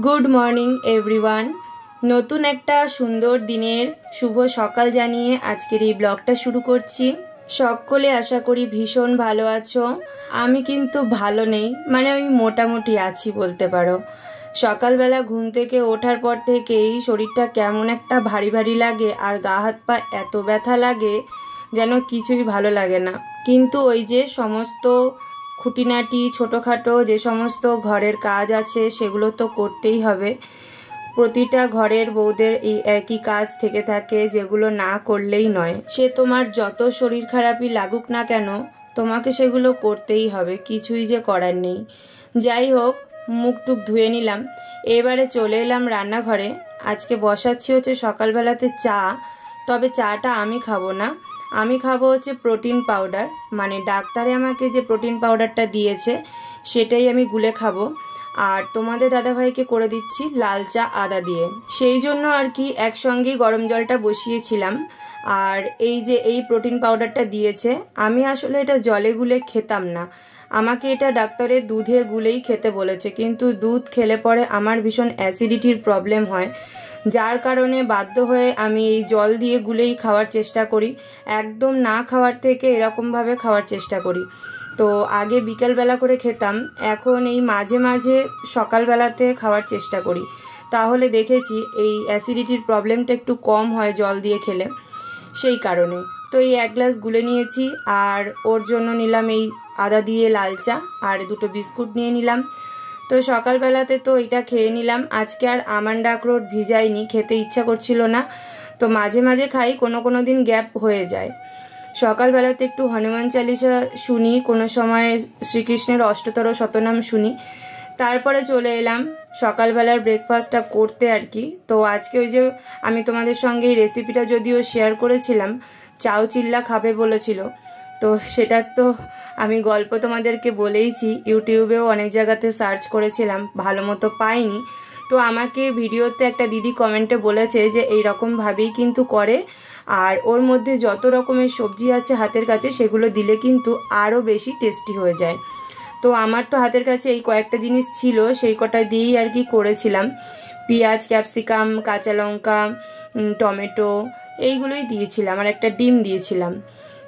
Good morning everyone. নতুন একটা সুন্দর দিনের শুভ সকাল জানিয়ে আজকের এই ব্লগটা শুরু করছি। সকলে আশা করি ভীষণ ভালো আছো। আমি কিন্তু ভালো নেই, মানে আমি মোটামুটি আছি বলতে পারো। সকালবেলা ঘুম থেকে ওঠার পর থেকেই শরীরটা কেমন একটা ভারী ভারী লাগে, আর গা হাত পা এত ব্যথা লাগে যেন কিছুই ভালো লাগে না। কিন্তু ওই যে সমস্ত খুঁটিনাটি ছোটোখাটো যে সমস্ত ঘরের কাজ আছে সেগুলো তো করতেই হবে। প্রতিটা ঘরের বউদের এই একই কাজ থেকে থাকে, যেগুলো না করলেই নয়। সে তোমার যত শরীর খারাপই লাগুক না কেন, তোমাকে সেগুলো করতেই হবে, কিছুই যে করার নেই। যাই হোক, মুখ টুক ধুয়ে নিলাম, এবারে চলে এলাম রান্নাঘরে। আজকে বসাচ্ছি হচ্ছে সকালবেলাতে চা, তবে চাটা আমি খাবো না, আমি খাবো হচ্ছে প্রোটিন পাউডার। মানে ডাক্তারে আমাকে যে প্রোটিন পাউডারটা দিয়েছে সেটাই আমি গুলে খাবো। আর তোমাদের দাদাভাইকে করে দিচ্ছি লাল চা আদা দিয়ে। সেই জন্য আর কি একসঙ্গেই গরম জলটা বসিয়েছিলাম। আর এই যে এই প্রোটিন পাউডারটা দিয়েছে, আমি আসলে এটা জলে গুলে খেতাম না, আমাকে এটা ডাক্তারের দুধে গুলেই খেতে বলেছে। কিন্তু দুধ খেলে পরে আমার ভীষণ অ্যাসিডিটির প্রবলেম হয়, যার কারণে বাধ্য হয়ে আমি এই জল দিয়ে গুলেই খাওয়ার চেষ্টা করি। একদম না খাওয়ার থেকে এরকমভাবে খাওয়ার চেষ্টা করি। তো আগে বিকেলবেলা করে খেতাম, এখন এই মাঝে মাঝে সকালবেলাতে খাওয়ার চেষ্টা করি। তাহলে দেখেছি এই অ্যাসিডিটির প্রবলেমটা একটু কম হয় জল দিয়ে খেলে, সেই কারণে। তো এই এক গ্লাস গুলে নিয়েছি, আর ওর জন্য নিলাম এই আদা দিয়ে লাল চা, আর দুটো বিস্কুট নিয়ে নিলাম। তো সকালবেলাতে তো এটা খেয়ে নিলাম। আজকে আর আমন্ড আখরোট ভিজাইনি, খেতে ইচ্ছা করছিল না, তো মাঝে মাঝে খাই, কোনো দিন গ্যাপ হয়ে যায়। সকালবেলাতে একটু হনুমান চালিসা শুনি, কোনো সময় শ্রীকৃষ্ণের অষ্টতর শতনাম শুনি। তারপরে চলে এলাম সকালবেলার ব্রেকফাস্টটা করতে আর কি। তো আজকে ওই যে আমি তোমাদের সঙ্গে এই রেসিপিটা যদিও শেয়ার করেছিলাম, চাউ চিল্লা খাবে বলেছিল, তো সেটার তো আমি গল্প তোমাদেরকে বলেইছি, ইউটিউবেও অনেক জায়গাতে সার্চ করেছিলাম, ভালো মতো পাইনি। তো আমাকে ভিডিওতে একটা দিদি কমেন্টে বলেছে যে এই রকমভাবেই কিন্তু করে, আর ওর মধ্যে যত রকমের সবজি আছে হাতের কাছে সেগুলো দিলে কিন্তু আরও বেশি টেস্টি হয়ে যায়। তো আমার তো হাতের কাছে এই কয়েকটা জিনিস ছিল, সেই কটা দিয়েই আর কি করেছিলাম। পেঁয়াজ, ক্যাপসিকাম, কাঁচা লঙ্কা, টমেটো, এইগুলোই দিয়েছিলাম, আর একটা ডিম দিয়েছিলাম।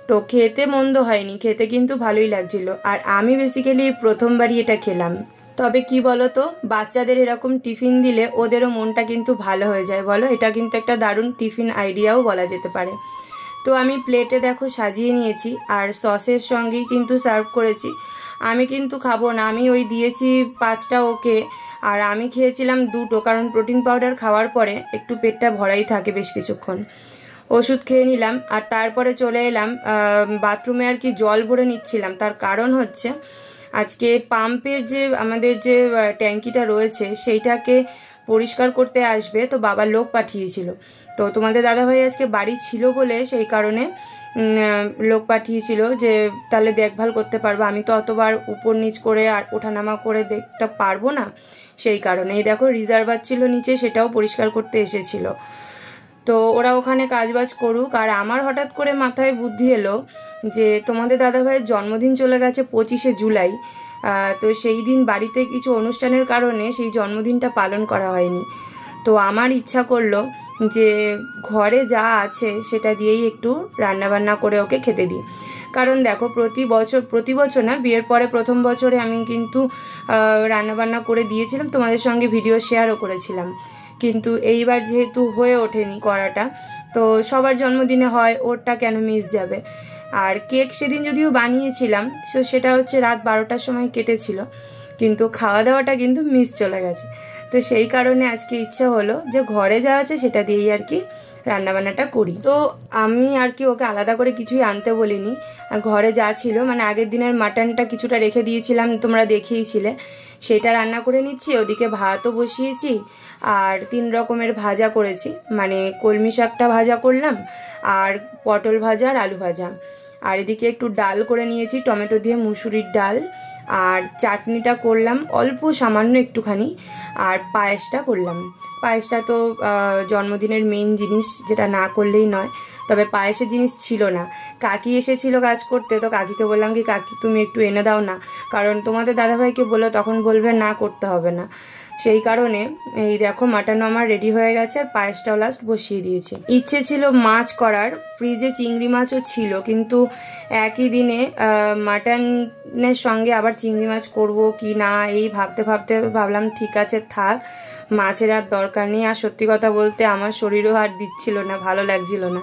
তো খেতে মন্দ হয়নি, খেতে কিন্তু ভালোই লাগছিল। আর আমি বেসিক্যালি প্রথমবারই এটা খেলাম। তবে কি বলো তো, বাচ্চাদের এরকম টিফিন দিলে ওদেরও মনটা কিন্তু ভালো হয়ে যায়, বলো? এটা কিন্তু একটা দারুণ টিফিন আইডিয়াও বলা যেতে পারে। তো আমি প্লেটে দেখো সাজিয়ে নিয়েছি, আর সসের সঙ্গেই কিন্তু সার্ভ করেছি। আমি কিন্তু খাবো না, আমি ওই দিয়েছি 5টা ওকে, আর আমি খেয়েছিলাম 2টো, কারণ প্রোটিন পাউডার খাওয়ার পরে একটু পেটটা ভরাই থাকে বেশ কিছুক্ষণ। ওষুধ খেয়ে নিলাম, আর তারপরে চলে এলাম বাথরুমে আর কি জল ভরে নিচ্ছিলাম। তার কারণ হচ্ছে আজকে পাম্পের যে আমাদের যে ট্যাঙ্কিটা রয়েছে সেইটাকে পরিষ্কার করতে আসবে, তো বাবা লোক পাঠিয়েছিল। তো তোমাদের দাদাভাই আজকে বাড়ি ছিল বলে সেই কারণে লোক পাঠিয়েছিল, যে তাহলে দেখভাল করতে পারবো। আমি তো অতবার উপর নিচ করে আর ওঠানামা করে দেখতে পারবো না, সেই কারণে। এই দেখো রিজার্ভার ছিল নিচে, সেটাও পরিষ্কার করতে এসেছিল। তো ওরা ওখানে কাজবাজ করুক। আর আমার হঠাৎ করে মাথায় বুদ্ধি এলো যে তোমাদের দাদাভাইয়ের জন্মদিন চলে গেছে 25শে জুলাই, তো সেই দিন বাড়িতে কিছু অনুষ্ঠানের কারণে সেই জন্মদিনটা পালন করা হয়নি। তো আমার ইচ্ছা করলো যে ঘরে যা আছে সেটা দিয়েই একটু রান্নাবান্না করে ওকে খেতে দিই। কারণ দেখো প্রতি বছর না, বিয়ের পরে প্রথম বছরে আমি কিন্তু রান্নাবান্না করে দিয়েছিলাম, তোমাদের সঙ্গে ভিডিও শেয়ারও করেছিলাম। কিন্তু এইবার যেহেতু হয়ে ওঠেনি করাটা, তো সবার জন্মদিনে হয়, ওরটা কেন মিস যাবে। আর কেক সেদিন যদিও বানিয়েছিলাম, তো সেটা হচ্ছে রাত 12টার সময় কেটেছিল, কিন্তু খাওয়া দাওয়াটা কিন্তু মিস চলে গেছে। তো সেই কারণে আজকে ইচ্ছা হলো যে ঘরে যা আছে সেটা দিয়েই আর কি রান্নাবান্নাটা করি। তো আমি আর কি ওকে আলাদা করে কিছুই আনতে বলিনি, ঘরে যা ছিল, মানে আগের দিনের মাটনটা কিছুটা রেখে দিয়েছিলাম, তোমরা দেখিয়েছিলে, সেটা রান্না করে নিচ্ছি। ওদিকে ভাতও বসিয়েছি, আর 3 রকমের ভাজা করেছি, মানে কলমি শাকটা ভাজা করলাম, আর পটল ভাজা আর আলু ভাজা। আর এদিকে একটু ডাল করে নিয়েছি, টমেটো দিয়ে মুসুরির ডাল। আর চাটনিটা করলাম অল্প সামান্য একটুখানি, আর পায়েসটা করলাম। পায়েসটা তো জন্মদিনের মেইন জিনিস, যেটা না করলেই নয়। তবে পায়েসের জিনিস ছিল না, কাকি এসেছিল কাজ করতে, তো কাকিকে বললাম কি কাকি তুমি একটু এনে দাও না, কারণ তোমাদের দাদাভাইকে বলে তখন বলবে না করতে হবে না। সেই কারণে এই দেখো মাটন আমার রেডি হয়ে গেছে, আর পায়েসটাও লাস্ট বসিয়ে দিয়েছি। ইচ্ছে ছিল মাছ করার, ফ্রিজে চিংড়ি মাছও ছিল, কিন্তু একই দিনে মাটনের সঙ্গে আবার চিংড়ি মাছ করব কি না এই ভাবতে ভাবতে ভাবলাম ঠিক আছে থাক, মাছের আর দরকার নেই। আর সত্যি কথা বলতে আমার শরীরও আর দিচ্ছিল না, ভালো লাগছিল না।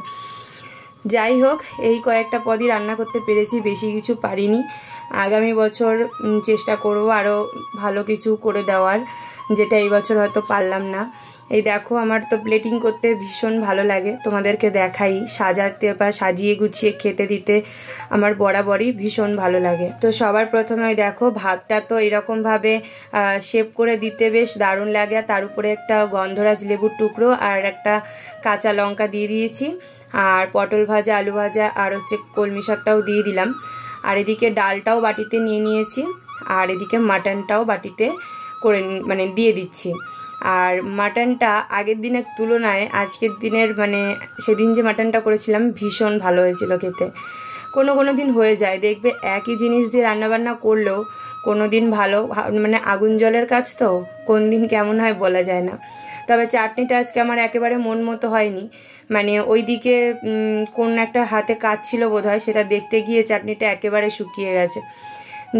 যাই হোক, এই কয়েকটা পদই রান্না করতে পেরেছি, বেশি কিছু পারিনি। আগামী বছর চেষ্টা করব আরও ভালো কিছু করে দেওয়ার, যেটা এই বছর হয়তো পারলাম না। এই দেখো আমার তো প্লেটিং করতে ভীষণ ভালো লাগে, তোমাদেরকে দেখাই, সাজাতে বা সাজিয়ে গুছিয়ে খেতে দিতে আমার বরাবরই ভীষণ ভালো লাগে। তো সবার প্রথমে ওই দেখো ভাতটা তো এরকমভাবে শেপ করে দিতে বেশ দারুণ লাগে, আর তার উপরে একটা গন্ধরাজ লেবুর টুকরো আর একটা কাঁচা লঙ্কা দিয়ে দিয়েছি, আর পটল ভাজা, আলু ভাজা আর হচ্ছে কলমি শাকটাও দিয়ে দিলাম। আর এদিকে ডালটাও বাটিতে নিয়ে নিয়েছি, আর এদিকে মাটনটাও বাটিতে করে দিয়ে দিচ্ছি। আর মাটনটা আগের দিনের তুলনায় আজকের দিনের সেদিন যে মাটনটা করেছিলাম ভীষণ ভালো হয়েছিল খেতে। কোনো দিন হয়ে যায় দেখবে একই জিনিস দিয়ে রান্নাবান্না করলেও কোনো দিন ভালো, আগুন জলের কাজ তো, কোন দিন কেমন হয় বলা যায় না। তবে চাটনিটা আজকে আমার একেবারে মন মতো হয়নি, ওইদিকে কোন একটা হাতে কাজ ছিল বোধহয়, সেটা দেখতে গিয়ে চাটনিটা একেবারে শুকিয়ে গেছে।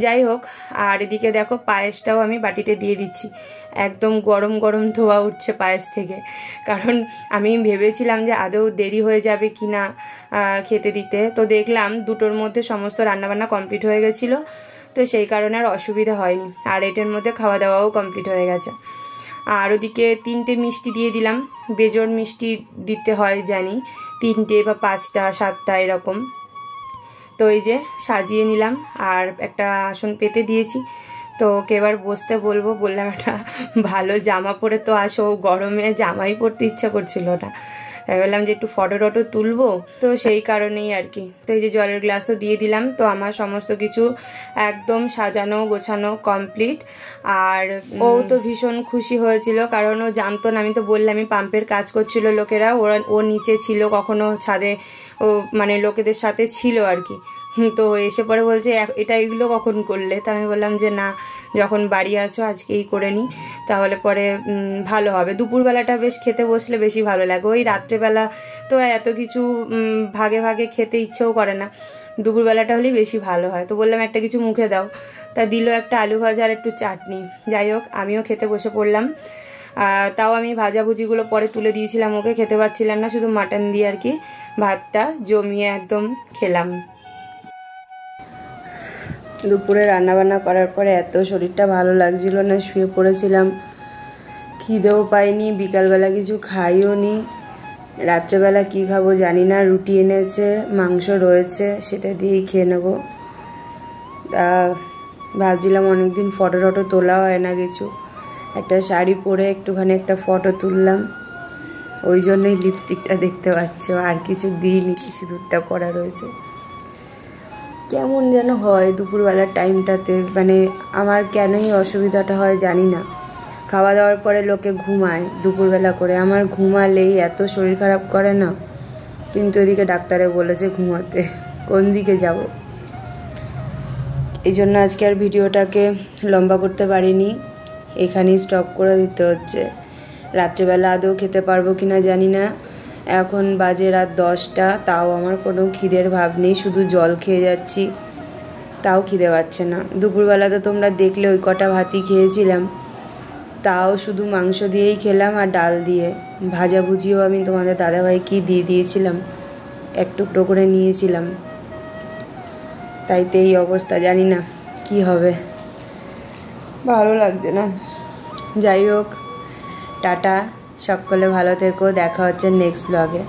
যাই হোক, আর এদিকে দেখো পায়েসটাও আমি বাটিতে দিয়ে দিচ্ছি, একদম গরম গরম ধোয়া উঠছে পায়েস থেকে। কারণ আমি ভেবেছিলাম যে আদৌ দেরি হয়ে যাবে কি না খেতে দিতে, তো দেখলাম দুটোর মধ্যে সমস্ত রান্নাবান্না কমপ্লিট হয়ে গেছিলো, তো সেই কারণে আর অসুবিধা হয়নি। আর এটার মধ্যে খাওয়া দাওয়াও কমপ্লিট হয়ে গেছে। আর ওদিকে 3টে মিষ্টি দিয়ে দিলাম, বেজোড় মিষ্টি দিতে হয় জানি, 3টে বা 5টা 7টা এরকম। তো এই যে সাজিয়ে নিলাম, আর একটা আসন পেতে দিয়েছি। তো ওকে এবার বসতে বললাম একটা ভালো জামা পরে তো আসো, গরমে জামাই পরতে ইচ্ছা করছিল না, তাই বললাম যে একটু ফটো টটো তুলবো, তো সেই কারণেই আর কি। তো এই যে জলের গ্লাসও দিয়ে দিলাম। তো আমার সমস্ত কিছু একদম সাজানো গোছানো কমপ্লিট। আর ও তো ভীষণ খুশি হয়েছিল, কারণ ও জানতো না, আমি তো বললামই পাম্পের কাজ করছিল লোকেরা, ও নিচে ছিল, কখনো ছাদে ও লোকেদের সাথে ছিল আর কি। তো এসে পরে বলছে এটা এগুলো কখন করলে? তা আমি বললাম যে না, যখন বাড়ি আছো আজকেই করে নিই, তাহলে পরে ভালো হবে। দুপুরবেলাটা বেশ খেতে বসলে বেশি ভালো লাগে, ওই রাত্রেবেলা তো এত কিছু ভাগে ভাগে খেতে ইচ্ছেও করে না, দুপুরবেলাটা হলেই বেশি ভালো হয়। তো বললাম একটা কিছু মুখে দাও, তা দিল একটা আলু ভাজা আর একটু চাটনি। যাই হোক, আমিও খেতে বসে পড়লাম। তাও আমি ভাজাভুজিগুলো পরে তুলে দিয়েছিলাম ওকে, খেতে পারছিলাম না, শুধু মাটন দিয়ে আর কি ভাতটা জমিয়ে একদম খেলাম। দুপুরে রান্নাবান্না করার পরে এত শরীরটা ভালো লাগছিল না, শুয়ে পড়েছিলাম, খিদেও পাইনি, বিকালবেলা কিছু খাইও নি, রাত্রেবেলা কি খাবো জানি না, রুটি এনেছে, মাংস রয়েছে, সেটা দিয়েই খেয়ে নেবো। তা ভাবছিলাম অনেকদিন ফটো টটো তোলা হয় না কিছু, একটা শাড়ি পরে একটুখানি একটা ফটো তুললাম, ওই জন্যই লিপস্টিকটা দেখতে পাচ্ছ, আর কিছু দিইনি, কিছু দুধটা পরা রয়েছে। কেমন যেন হয় দুপুরবেলার টাইমটাতে, আমার কেনই অসুবিধাটা হয় জানি না। খাওয়া দাওয়ার পরে লোকে ঘুমায় দুপুরবেলা করে, আমার ঘুমালেই এত শরীর খারাপ করে না, কিন্তু এদিকে ডাক্তারে বলেছে ঘুমাতে, কোন দিকে যাব? এই জন্য আজকে আর ভিডিওটাকে লম্বা করতে পারিনি, এখানেই স্টপ করে দিতে হচ্ছে। রাত্রিবেলা আদৌ খেতে পারবো কিনা জানি না, এখন বাজে রাত 10টা, তাও আমার কোনো খিদের ভাব নেই, শুধু জল খেয়ে যাচ্ছি, তাও খিদে পাচ্ছে না। দুপুরবেলা তো তোমরা দেখলে ওই কটা ভাতই খেয়েছিলাম, তাও শুধু মাংস দিয়েই খেলাম আর ডাল দিয়ে, ভাজাভুজিও আমি তোমাদের দাদাভাইকেই দিয়ে দিয়েছিলাম, এক টুকরো করে নিয়েছিলাম, তাইতে এই অবস্থা, জানি না কি হবে, ভালো লাগছে না। যাই হোক, টাটা, সকলে ভালো থেকো, দেখা হচ্ছে নেক্সট ব্লগে।